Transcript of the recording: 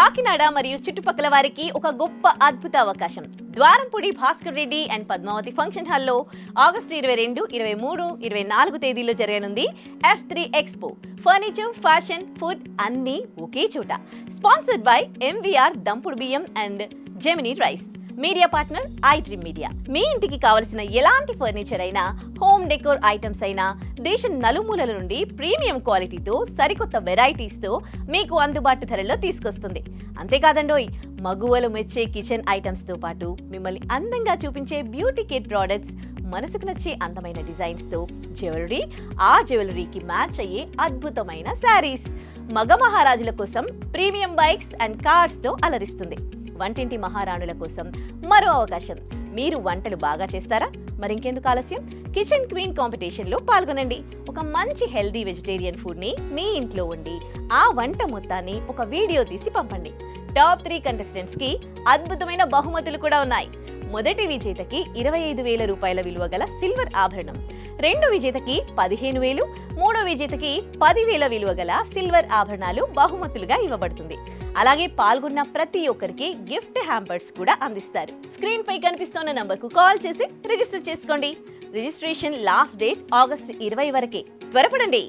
కాకినాడ మరియు చుట్టుపక్కల వారికి ఒక గొప్ప అద్భుత అవకాశం. ద్వారంపూడి భాస్కర్ రెడ్డి అండ్ పద్మావతి ఫంక్షన్ హాల్లో ఆగస్టు 22, 23, 24 తేదీల్లో జరగనుంది F3 expo. Furniture, fashion, food అన్నీ ఒకే చోట. స్పాన్సర్డ్ బై MVR దంపుడు బియ్యం and Gemini rice. Media partner iDream Media. మీ ఇంటికి కావలసిన ఎలాంటి ఫర్నిచర్ అయినా, హోమ్ డెకోర్ ఐటమ్స్ అయినా దేశం నలుమూలల నుండి ప్రీమియం క్వాలిటీతో సరికొత్త వెరైటీస్తో మీకు అందుబాటు ధరల్లో తీసుకొస్తుంది. అంతేకాదండోయ్, మగువలు మెచ్చే కిచెన్ ఐటమ్స్తో పాటు మిమ్మల్ని అందంగా చూపించే బ్యూటీ కిట్ ప్రోడక్ట్స్, మనసుకు నచ్చే అందమైన డిజైన్స్తో జ్యువెలరీ, ఆ జ్యువెలరీకి మ్యాచ్ అయ్యే అద్భుతమైన శారీస్, మగ మహారాజుల కోసం ప్రీమియం బైక్స్ అండ్ కార్స్తో అలరిస్తుంది. వంటింటి మహారాణుల కోసం మరో అవకాశం. మీరు వంటలు బాగా చేస్తారా? మరింకెందుకు ఆలస్యం? కిచెన్ క్వీన్ కాంపిటీషన్లో పాల్గొనండి. ఒక మంచి హెల్దీ వెజిటేరియన్ ఫుడ్ని మీ ఇంట్లో వండి ఆ వంట మొత్తాన్ని ఒక వీడియో తీసి పంపండి. టాప్ 3 కంటెస్టెంట్స్కి అద్భుతమైన బహుమతులు కూడా ఉన్నాయి. మొదటి విజేతకి 25,000 రూపాయల విలువ గల సిల్వర్ ఆభరణం, రెండో విజేతకి 15,000, మూడో విజేతకి 10,000 విలువ గల సిల్వర్ ఆభరణాలు బహుమతులుగా ఇవ్వబడుతుంది. అలాగే పాల్గొన్న ప్రతి ఒక్కరికి గిఫ్ట్ హ్యాంపర్స్ కూడా అందిస్తారు. స్క్రీన్ పై కనిపిస్తున్న నంబర్కు కాల్ చేసి రిజిస్టర్ చేసుకోండి. రిజిస్ట్రేషన్ లాస్ట్ డేట్ ఆగస్టు 20 వరకే. త్వరపడండి.